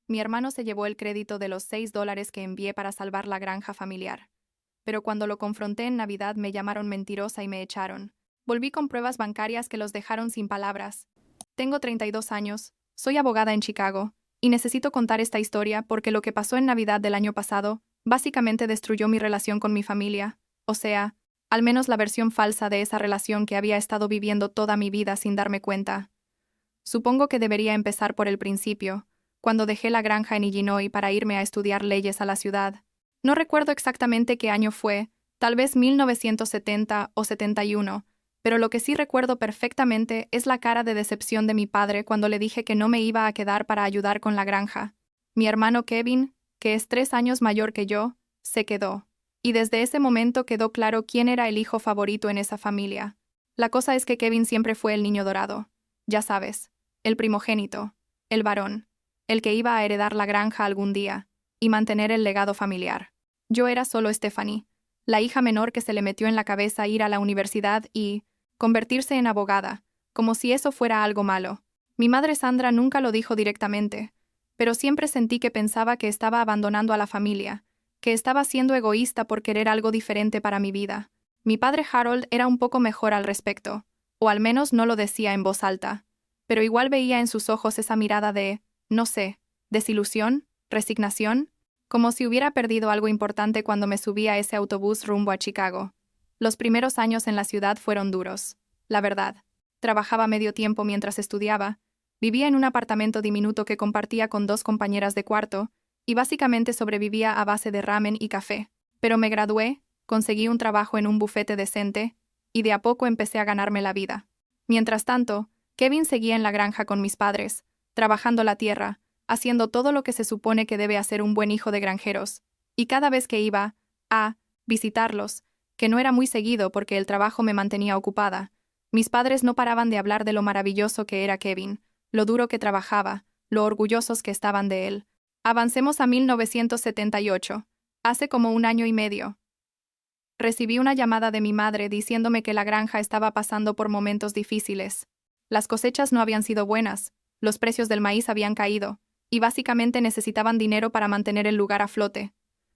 Mi hermano se llevó el crédito de los $6 que envié para salvar la granja familiar. Pero cuando lo confronté en Navidad me llamaron mentirosa y me echaron. Volví con pruebas bancarias que los dejaron sin palabras. Tengo 32 años, soy abogada en Chicago, y necesito contar esta historia porque lo que pasó en Navidad del año pasado básicamente destruyó mi relación con mi familia, o sea, al menos la versión falsa de esa relación que había estado viviendo toda mi vida sin darme cuenta. Supongo que debería empezar por el principio, cuando dejé la granja en Illinois para irme a estudiar leyes a la ciudad. No recuerdo exactamente qué año fue, tal vez 1970 o 71, pero lo que sí recuerdo perfectamente es la cara de decepción de mi padre cuando le dije que no me iba a quedar para ayudar con la granja. Mi hermano Kevin, que es 3 años mayor que yo, se quedó. Y desde ese momento quedó claro quién era el hijo favorito en esa familia. La cosa es que Kevin siempre fue el niño dorado. Ya sabes, el primogénito, el varón, el que iba a heredar la granja algún día y mantener el legado familiar. Yo era solo Stephanie, la hija menor que se le metió en la cabeza ir a la universidad y convertirse en abogada, como si eso fuera algo malo. Mi madre Sandra nunca lo dijo directamente, pero siempre sentí que pensaba que estaba abandonando a la familia, que estaba siendo egoísta por querer algo diferente para mi vida. Mi padre Harold era un poco mejor al respecto, o al menos no lo decía en voz alta, pero igual veía en sus ojos esa mirada de, no sé, desilusión, resignación, como si hubiera perdido algo importante cuando me subí a ese autobús rumbo a Chicago. Los primeros años en la ciudad fueron duros, la verdad. Trabajaba medio tiempo mientras estudiaba, vivía en un apartamento diminuto que compartía con 2 compañeras de cuarto, y básicamente sobrevivía a base de ramen y café. Pero me gradué, conseguí un trabajo en un bufete decente, y de a poco empecé a ganarme la vida. Mientras tanto, Kevin seguía en la granja con mis padres, trabajando la tierra, haciendo todo lo que se supone que debe hacer un buen hijo de granjeros, y cada vez que iba a visitarlos, que no era muy seguido porque el trabajo me mantenía ocupada, mis padres no paraban de hablar de lo maravilloso que era Kevin, lo duro que trabajaba, lo orgullosos que estaban de él. Avancemos a 1978, hace como un año y medio. Recibí una llamada de mi madre diciéndome que la granja estaba pasando por momentos difíciles. Las cosechas no habían sido buenas, los precios del maíz habían caído, y básicamente necesitaban dinero para mantener el lugar a flote.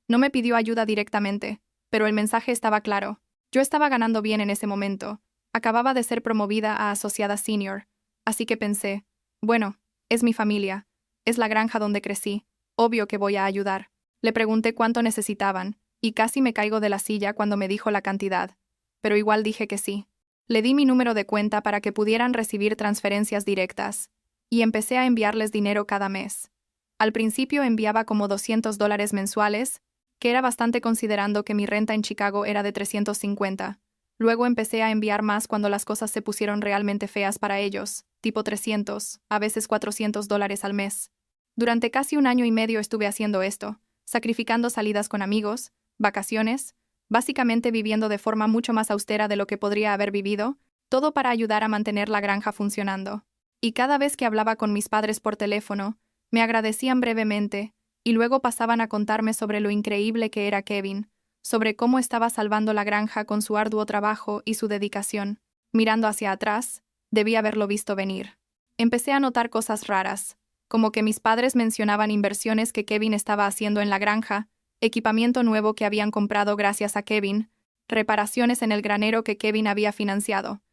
No me pidió ayuda directamente, pero el mensaje estaba claro. Yo estaba ganando bien en ese momento. Acababa de ser promovida a asociada senior, así que pensé, bueno, es mi familia, es la granja donde crecí, obvio que voy a ayudar. Le pregunté cuánto necesitaban, y casi me caigo de la silla cuando me dijo la cantidad, pero igual dije que sí. Le di mi número de cuenta para que pudieran recibir transferencias directas, y empecé a enviarles dinero cada mes. Al principio enviaba como $200 mensuales, que era bastante considerando que mi renta en Chicago era de 350. Luego empecé a enviar más cuando las cosas se pusieron realmente feas para ellos, tipo 300, a veces $400 al mes. Durante casi un año y medio estuve haciendo esto, sacrificando salidas con amigos, vacaciones, básicamente viviendo de forma mucho más austera de lo que podría haber vivido, todo para ayudar a mantener la granja funcionando. Y cada vez que hablaba con mis padres por teléfono, me agradecían brevemente, y luego pasaban a contarme sobre lo increíble que era Kevin, sobre cómo estaba salvando la granja con su arduo trabajo y su dedicación. Mirando hacia atrás, debí haberlo visto venir. Empecé a notar cosas raras, como que mis padres mencionaban inversiones que Kevin estaba haciendo en la granja, equipamiento nuevo que habían comprado gracias a Kevin, reparaciones en el granero que Kevin había financiado.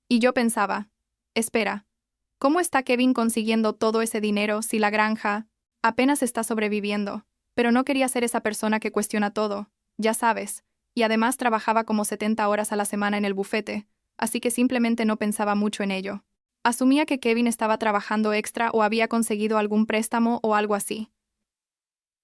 Y yo pensaba, espera, ¿cómo está Kevin consiguiendo todo ese dinero si la granja apenas está sobreviviendo? Pero no quería ser esa persona que cuestiona todo, ya sabes, y además trabajaba como 70 horas a la semana en el bufete, así que simplemente no pensaba mucho en ello. Asumía que Kevin estaba trabajando extra o había conseguido algún préstamo o algo así.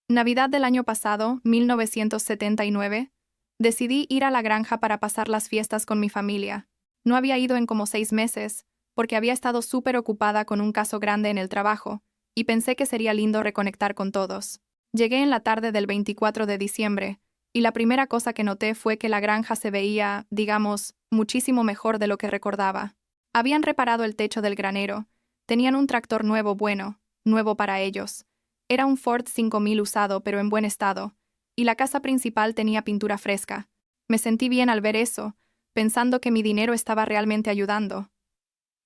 Navidad del año pasado, 1979, decidí ir a la granja para pasar las fiestas con mi familia. No había ido en como 6 meses, porque había estado súper ocupada con un caso grande en el trabajo, y pensé que sería lindo reconectar con todos. Llegué en la tarde del 24 de diciembre, y la primera cosa que noté fue que la granja se veía, digamos, muchísimo mejor de lo que recordaba. Habían reparado el techo del granero, tenían un tractor nuevo bueno, nuevo para ellos. Era un Ford 5000 usado pero en buen estado, y la casa principal tenía pintura fresca. Me sentí bien al ver eso, pensando que mi dinero estaba realmente ayudando.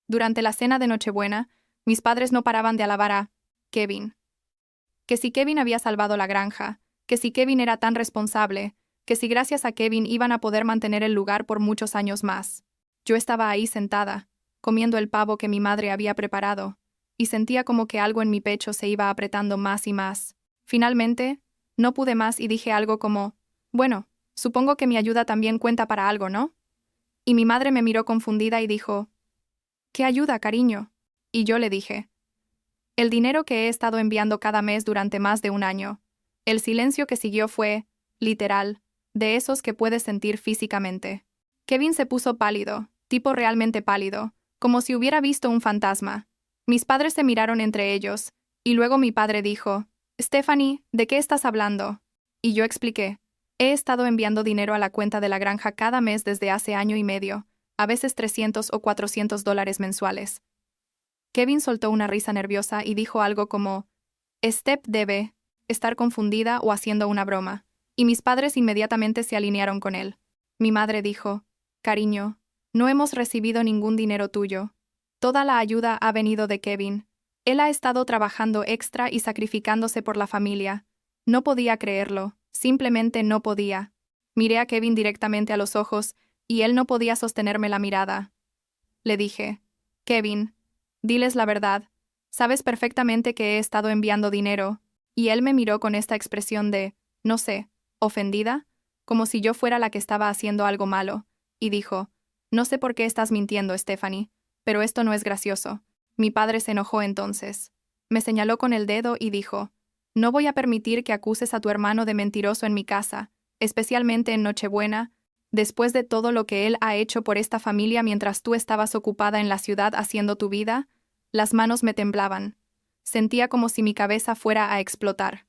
Durante la cena de Nochebuena, mis padres no paraban de alabar a Kevin. que si Kevin había salvado la granja, que si Kevin era tan responsable, que si gracias a Kevin iban a poder mantener el lugar por muchos años más. Yo estaba ahí sentada, comiendo el pavo que mi madre había preparado, y sentía como que algo en mi pecho se iba apretando más y más. Finalmente, no pude más y dije algo como, bueno, supongo que mi ayuda también cuenta para algo, ¿no? Y mi madre me miró confundida y dijo, ¿qué ayuda, cariño? Y yo le dije, el dinero que he estado enviando cada mes durante más de un año. El silencio que siguió fue, literal, de esos que puedes sentir físicamente. Kevin se puso pálido, tipo realmente pálido, como si hubiera visto un fantasma. Mis padres se miraron entre ellos, y luego mi padre dijo, Stephanie, ¿de qué estás hablando? Y yo expliqué, he estado enviando dinero a la cuenta de la granja cada mes desde hace año y medio, a veces 300 o 400 dólares mensuales. Kevin soltó una risa nerviosa y dijo algo como, Steph debe estar confundida o haciendo una broma, y mis padres inmediatamente se alinearon con él. Mi madre dijo, cariño, no hemos recibido ningún dinero tuyo. Toda la ayuda ha venido de Kevin. Él ha estado trabajando extra y sacrificándose por la familia. No podía creerlo, simplemente no podía. Miré a Kevin directamente a los ojos, y él no podía sostenerme la mirada. Le dije, Kevin, diles la verdad. Sabes perfectamente que he estado enviando dinero. Y él me miró con esta expresión de, no sé, ofendida, como si yo fuera la que estaba haciendo algo malo, y dijo, no sé por qué estás mintiendo, Stephanie, pero esto no es gracioso. Mi padre se enojó entonces. Me señaló con el dedo y dijo, no voy a permitir que acuses a tu hermano de mentiroso en mi casa, especialmente en Nochebuena, después de todo lo que él ha hecho por esta familia mientras tú estabas ocupada en la ciudad haciendo tu vida. Las manos me temblaban. Sentía como si mi cabeza fuera a explotar.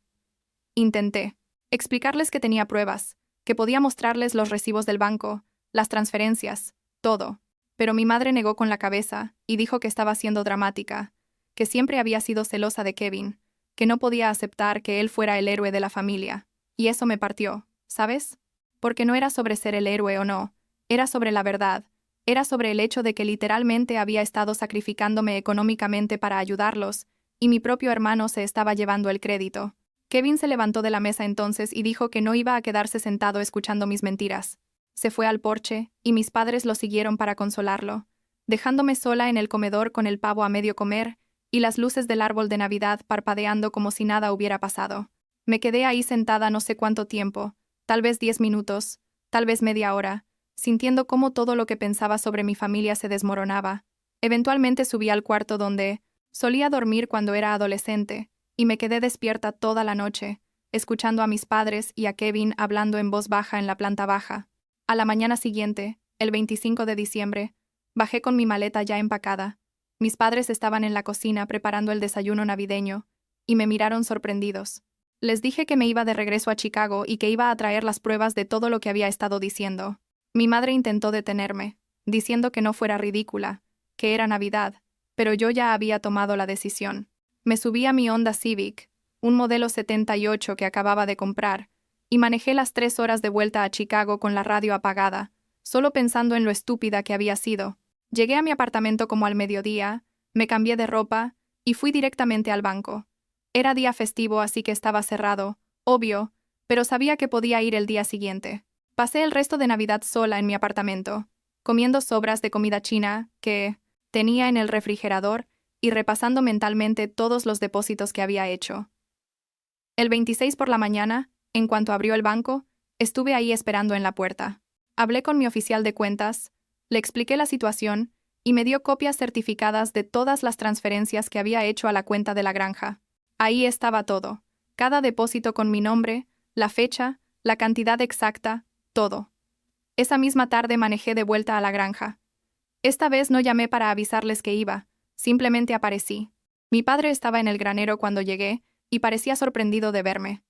Intenté explicarles que tenía pruebas, que podía mostrarles los recibos del banco, las transferencias, todo. Pero mi madre negó con la cabeza y dijo que estaba siendo dramática, que siempre había sido celosa de Kevin, que no podía aceptar que él fuera el héroe de la familia. Y eso me partió, ¿sabes? Porque no era sobre ser el héroe o no, era sobre la verdad, era sobre el hecho de que literalmente había estado sacrificándome económicamente para ayudarlos, y mi propio hermano se estaba llevando el crédito. Kevin se levantó de la mesa entonces y dijo que no iba a quedarse sentado escuchando mis mentiras. Se fue al porche, y mis padres lo siguieron para consolarlo, dejándome sola en el comedor con el pavo a medio comer y las luces del árbol de Navidad parpadeando como si nada hubiera pasado. Me quedé ahí sentada no sé cuánto tiempo, tal vez 10 minutos, tal vez media hora, sintiendo cómo todo lo que pensaba sobre mi familia se desmoronaba. Eventualmente subí al cuarto donde solía dormir cuando era adolescente, y me quedé despierta toda la noche, escuchando a mis padres y a Kevin hablando en voz baja en la planta baja. A la mañana siguiente, el 25 de diciembre, bajé con mi maleta ya empacada. Mis padres estaban en la cocina preparando el desayuno navideño, y me miraron sorprendidos. Les dije que me iba de regreso a Chicago y que iba a traer las pruebas de todo lo que había estado diciendo. Mi madre intentó detenerme, diciendo que no fuera ridícula, que era Navidad, pero yo ya había tomado la decisión. Me subí a mi Honda Civic, un modelo 78 que acababa de comprar, y manejé las 3 horas de vuelta a Chicago con la radio apagada, solo pensando en lo estúpida que había sido. Llegué a mi apartamento como al mediodía, me cambié de ropa y fui directamente al banco. Era día festivo, así que estaba cerrado, obvio, pero sabía que podía ir el día siguiente. Pasé el resto de Navidad sola en mi apartamento, comiendo sobras de comida china que tenía en el refrigerador y repasando mentalmente todos los depósitos que había hecho. El 26 por la mañana, en cuanto abrió el banco, estuve ahí esperando en la puerta. Hablé con mi oficial de cuentas, le expliqué la situación y me dio copias certificadas de todas las transferencias que había hecho a la cuenta de la granja. Ahí estaba todo, cada depósito con mi nombre, la fecha, la cantidad exacta, todo. Esa misma tarde manejé de vuelta a la granja. Esta vez no llamé para avisarles que iba, simplemente aparecí. Mi padre estaba en el granero cuando llegué y parecía sorprendido de verme.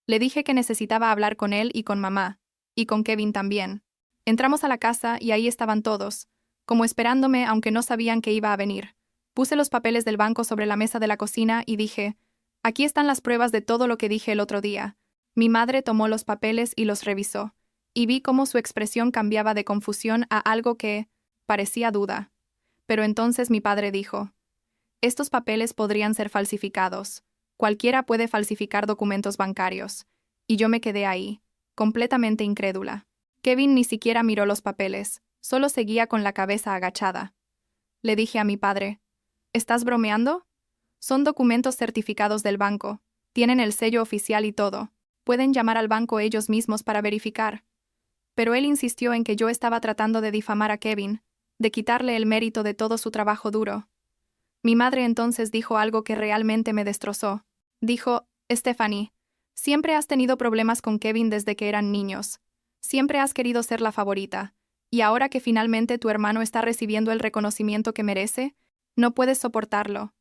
Le dije que necesitaba hablar con él y con mamá, y con Kevin también. Entramos a la casa y ahí estaban todos, como esperándome aunque no sabían que iba a venir. Puse los papeles del banco sobre la mesa de la cocina y dije, aquí están las pruebas de todo lo que dije el otro día. Mi madre tomó los papeles y los revisó, y vi cómo su expresión cambiaba de confusión a algo que parecía duda. Pero entonces mi padre dijo, estos papeles podrían ser falsificados. Cualquiera puede falsificar documentos bancarios. Y yo me quedé ahí, completamente incrédula. Kevin ni siquiera miró los papeles, solo seguía con la cabeza agachada. Le dije a mi padre, ¿estás bromeando? Son documentos certificados del banco, tienen el sello oficial y todo. Pueden llamar al banco ellos mismos para verificar. Pero él insistió en que yo estaba tratando de difamar a Kevin, de quitarle el mérito de todo su trabajo duro. Mi madre entonces dijo algo que realmente me destrozó. Dijo, Stephanie, siempre has tenido problemas con Kevin desde que eran niños. Siempre has querido ser la favorita. Y ahora que finalmente tu hermano está recibiendo el reconocimiento que merece, no puedes soportarlo.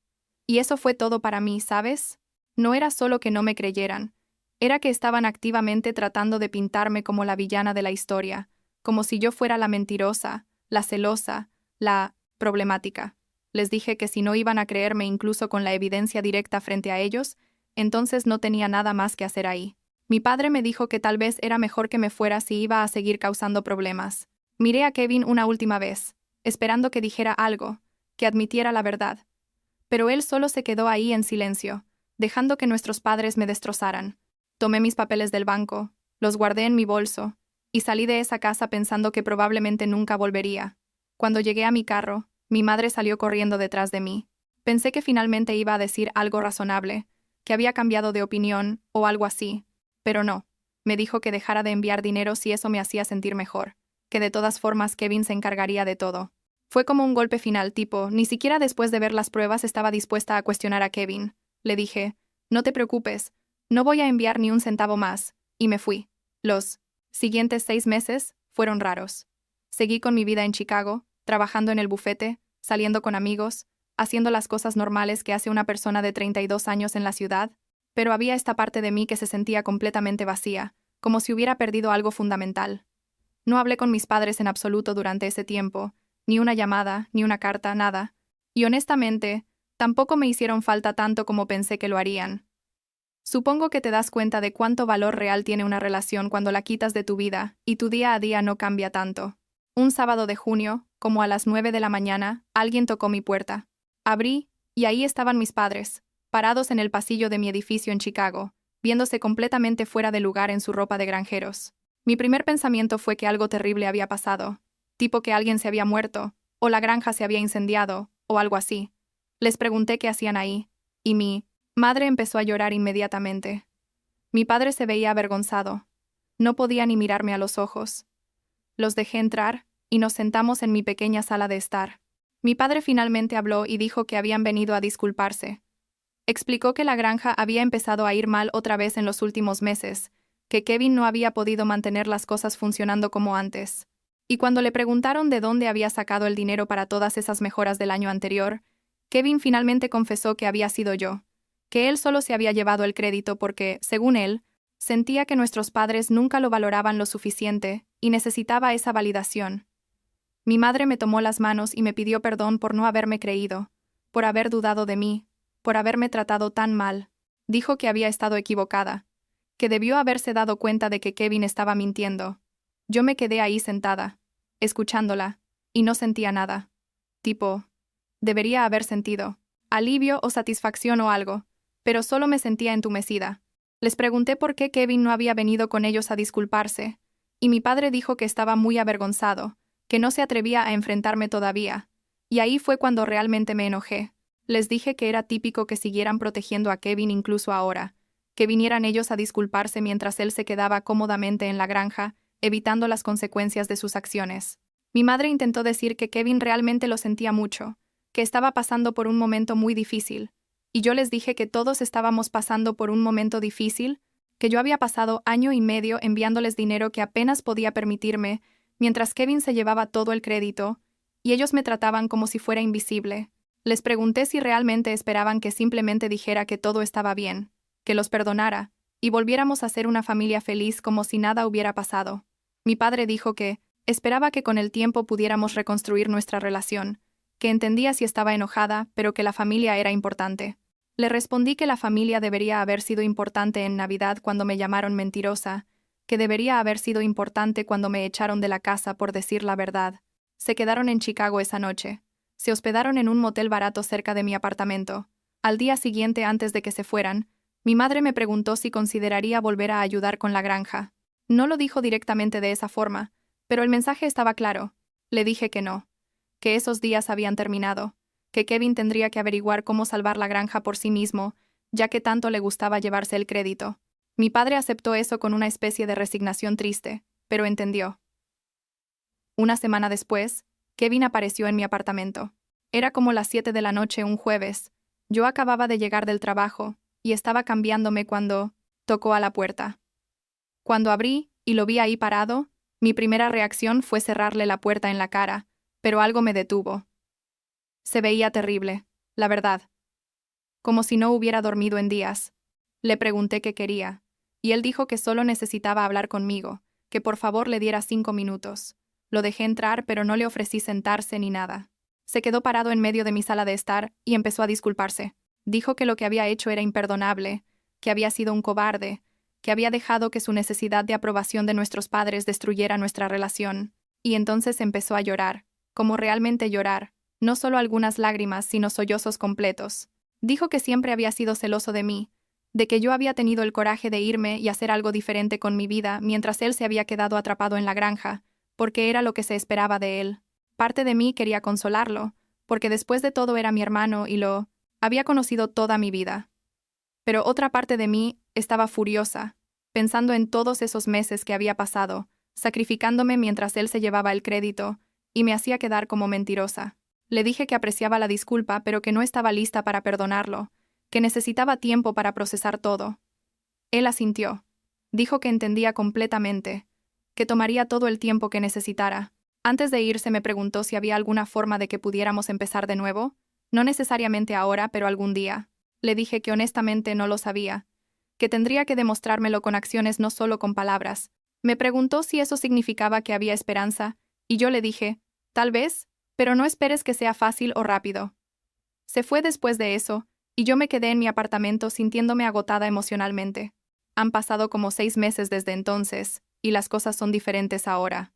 Y eso fue todo para mí, ¿sabes? No era solo que no me creyeran. Era que estaban activamente tratando de pintarme como la villana de la historia, como si yo fuera la mentirosa, la celosa, la problemática. Les dije que si no iban a creerme incluso con la evidencia directa frente a ellos, entonces no tenía nada más que hacer ahí. Mi padre me dijo que tal vez era mejor que me fuera si iba a seguir causando problemas. Miré a Kevin una última vez, esperando que dijera algo, que admitiera la verdad. Pero él solo se quedó ahí en silencio, dejando que nuestros padres me destrozaran. Tomé mis papeles del banco, los guardé en mi bolso, y salí de esa casa pensando que probablemente nunca volvería. Cuando llegué a mi carro, mi madre salió corriendo detrás de mí. Pensé que finalmente iba a decir algo razonable, que había cambiado de opinión o algo así, pero no. Me dijo que dejara de enviar dinero si eso me hacía sentir mejor, que de todas formas Kevin se encargaría de todo. Fue como un golpe final, tipo, ni siquiera después de ver las pruebas estaba dispuesta a cuestionar a Kevin. Le dije, no te preocupes, no voy a enviar ni un centavo más, y me fui. Los siguientes 6 meses fueron raros. Seguí con mi vida en Chicago, trabajando en el bufete, saliendo con amigos, haciendo las cosas normales que hace una persona de 32 años en la ciudad, pero había esta parte de mí que se sentía completamente vacía, como si hubiera perdido algo fundamental. No hablé con mis padres en absoluto durante ese tiempo, ni una llamada, ni una carta, nada, y honestamente, tampoco me hicieron falta tanto como pensé que lo harían. Supongo que te das cuenta de cuánto valor real tiene una relación cuando la quitas de tu vida y tu día a día no cambia tanto. Un sábado de junio, como a las 9 de la mañana, alguien tocó mi puerta. Abrí, y ahí estaban mis padres, parados en el pasillo de mi edificio en Chicago, viéndose completamente fuera de lugar en su ropa de granjeros. Mi primer pensamiento fue que algo terrible había pasado, tipo que alguien se había muerto, o la granja se había incendiado, o algo así. Les pregunté qué hacían ahí, y mi madre empezó a llorar inmediatamente. Mi padre se veía avergonzado. No podía ni mirarme a los ojos. Los dejé entrar, y nos sentamos en mi pequeña sala de estar. Mi padre finalmente habló y dijo que habían venido a disculparse. Explicó que la granja había empezado a ir mal otra vez en los últimos meses, que Kevin no había podido mantener las cosas funcionando como antes. Y cuando le preguntaron de dónde había sacado el dinero para todas esas mejoras del año anterior, Kevin finalmente confesó que había sido yo, que él solo se había llevado el crédito porque, según él, sentía que nuestros padres nunca lo valoraban lo suficiente y necesitaba esa validación. Mi madre me tomó las manos y me pidió perdón por no haberme creído, por haber dudado de mí, por haberme tratado tan mal. Dijo que había estado equivocada, que debió haberse dado cuenta de que Kevin estaba mintiendo. Yo me quedé ahí sentada, escuchándola, y no sentía nada. Tipo, debería haber sentido alivio o satisfacción o algo, pero solo me sentía entumecida. Les pregunté por qué Kevin no había venido con ellos a disculparse, y mi padre dijo que estaba muy avergonzado, que no se atrevía a enfrentarme todavía, y ahí fue cuando realmente me enojé. Les dije que era típico que siguieran protegiendo a Kevin incluso ahora, que vinieran ellos a disculparse mientras él se quedaba cómodamente en la granja, evitando las consecuencias de sus acciones. Mi madre intentó decir que Kevin realmente lo sentía mucho, que estaba pasando por un momento muy difícil, y yo les dije que todos estábamos pasando por un momento difícil, que yo había pasado 1 año y medio enviándoles dinero que apenas podía permitirme, mientras Kevin se llevaba todo el crédito, y ellos me trataban como si fuera invisible. Les pregunté si realmente esperaban que simplemente dijera que todo estaba bien, que los perdonara, y volviéramos a ser una familia feliz como si nada hubiera pasado. Mi padre dijo que esperaba que con el tiempo pudiéramos reconstruir nuestra relación, que entendía si estaba enojada, pero que la familia era importante. Le respondí que la familia debería haber sido importante en Navidad cuando me llamaron mentirosa, que debería haber sido importante cuando me echaron de la casa por decir la verdad. Se quedaron en Chicago esa noche. Se hospedaron en un motel barato cerca de mi apartamento. Al día siguiente, antes de que se fueran, Mi madre me preguntó si consideraría volver a ayudar con la granja. No lo dijo directamente de esa forma, pero el mensaje estaba claro. Le dije que no, que esos días habían terminado, que Kevin tendría que averiguar cómo salvar la granja por sí mismo, ya que tanto le gustaba llevarse el crédito. Mi padre aceptó eso con una especie de resignación triste, pero entendió. Una semana después, Kevin apareció en mi apartamento. Era como las 7 de la noche un jueves. Yo acababa de llegar del trabajo, y estaba cambiándome cuando tocó a la puerta. Cuando abrí y lo vi ahí parado, mi primera reacción fue cerrarle la puerta en la cara, pero algo me detuvo. Se veía terrible, la verdad. Como si no hubiera dormido en días. Le pregunté qué quería, y él dijo que solo necesitaba hablar conmigo, que por favor le diera 5 minutos. Lo dejé entrar, pero no le ofrecí sentarse ni nada. Se quedó parado en medio de mi sala de estar y empezó a disculparse. Dijo que lo que había hecho era imperdonable, que había sido un cobarde, que había dejado que su necesidad de aprobación de nuestros padres destruyera nuestra relación. Y entonces empezó a llorar, como realmente llorar, no solo algunas lágrimas, sino sollozos completos. Dijo que siempre había sido celoso de mí, de que yo había tenido el coraje de irme y hacer algo diferente con mi vida mientras él se había quedado atrapado en la granja, porque era lo que se esperaba de él. Parte de mí quería consolarlo, porque después de todo era mi hermano y lo había conocido toda mi vida. Pero otra parte de mí estaba furiosa, pensando en todos esos meses que había pasado, sacrificándome mientras él se llevaba el crédito, y me hacía quedar como mentirosa. Le dije que apreciaba la disculpa, pero que no estaba lista para perdonarlo, que necesitaba tiempo para procesar todo. Él asintió. Dijo que entendía completamente, que tomaría todo el tiempo que necesitara. Antes de irse me preguntó si había alguna forma de que pudiéramos empezar de nuevo, no necesariamente ahora, pero algún día. Le dije que honestamente no lo sabía, que tendría que demostrármelo con acciones, no solo con palabras. Me preguntó si eso significaba que había esperanza, y yo le dije, tal vez, pero no esperes que sea fácil o rápido. Se fue después de eso, y yo me quedé en mi apartamento sintiéndome agotada emocionalmente. Han pasado como 6 meses desde entonces, y las cosas son diferentes ahora.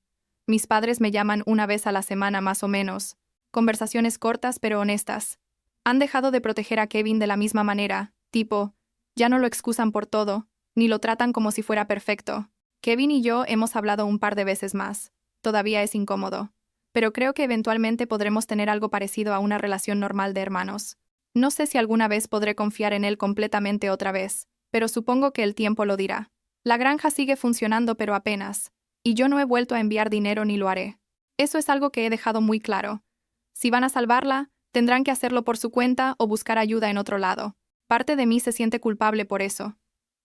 Mis padres me llaman una vez a la semana más o menos. Conversaciones cortas pero honestas. Han dejado de proteger a Kevin de la misma manera, tipo, ya no lo excusan por todo, ni lo tratan como si fuera perfecto. Kevin y yo hemos hablado un par de veces más. Todavía es incómodo. Pero creo que eventualmente podremos tener algo parecido a una relación normal de hermanos. No sé si alguna vez podré confiar en él completamente otra vez, pero supongo que el tiempo lo dirá. La granja sigue funcionando pero apenas, y yo no he vuelto a enviar dinero ni lo haré. Eso es algo que he dejado muy claro. Si van a salvarla, tendrán que hacerlo por su cuenta o buscar ayuda en otro lado. Parte de mí se siente culpable por eso.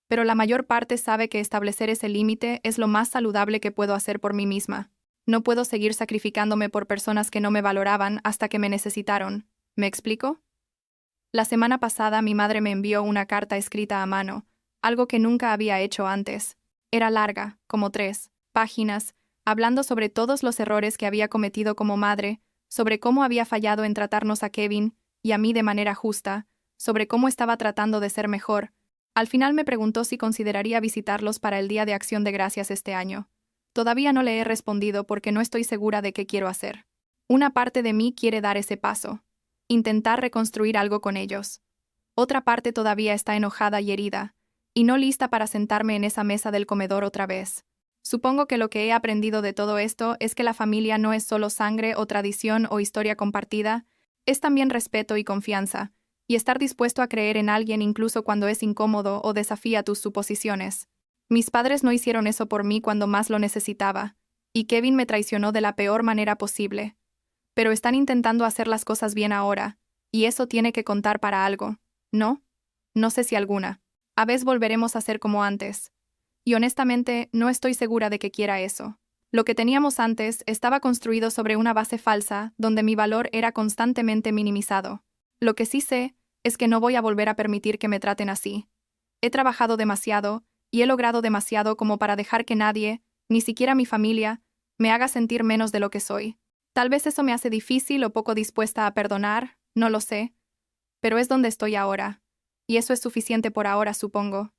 Pero la mayor parte sabe que establecer ese límite es lo más saludable que puedo hacer por mí misma. No puedo seguir sacrificándome por personas que no me valoraban hasta que me necesitaron. ¿Me explico? La semana pasada mi madre me envió una carta escrita a mano, algo que nunca había hecho antes. Era larga, como 3 páginas, hablando sobre todos los errores que había cometido como madre, sobre cómo había fallado en tratarnos a Kevin y a mí de manera justa, sobre cómo estaba tratando de ser mejor. Al final me preguntó si consideraría visitarlos para el Día de Acción de Gracias este año. Todavía no le he respondido porque no estoy segura de qué quiero hacer. Una parte de mí quiere dar ese paso, intentar reconstruir algo con ellos. Otra parte todavía está enojada y herida, y no lista para sentarme en esa mesa del comedor otra vez. Supongo que lo que he aprendido de todo esto es que la familia no es solo sangre o tradición o historia compartida, es también respeto y confianza, y estar dispuesto a creer en alguien incluso cuando es incómodo o desafía tus suposiciones. Mis padres no hicieron eso por mí cuando más lo necesitaba, y Kevin me traicionó de la peor manera posible. Pero están intentando hacer las cosas bien ahora, y eso tiene que contar para algo, ¿no? No sé si alguna. A veces volveremos a ser como antes. Y honestamente, no estoy segura de que quiera eso. Lo que teníamos antes estaba construido sobre una base falsa, donde mi valor era constantemente minimizado. Lo que sí sé es que no voy a volver a permitir que me traten así. He trabajado demasiado, y he logrado demasiado como para dejar que nadie, ni siquiera mi familia, me haga sentir menos de lo que soy. Tal vez eso me hace difícil o poco dispuesta a perdonar, no lo sé, pero es donde estoy ahora, y eso es suficiente por ahora, supongo.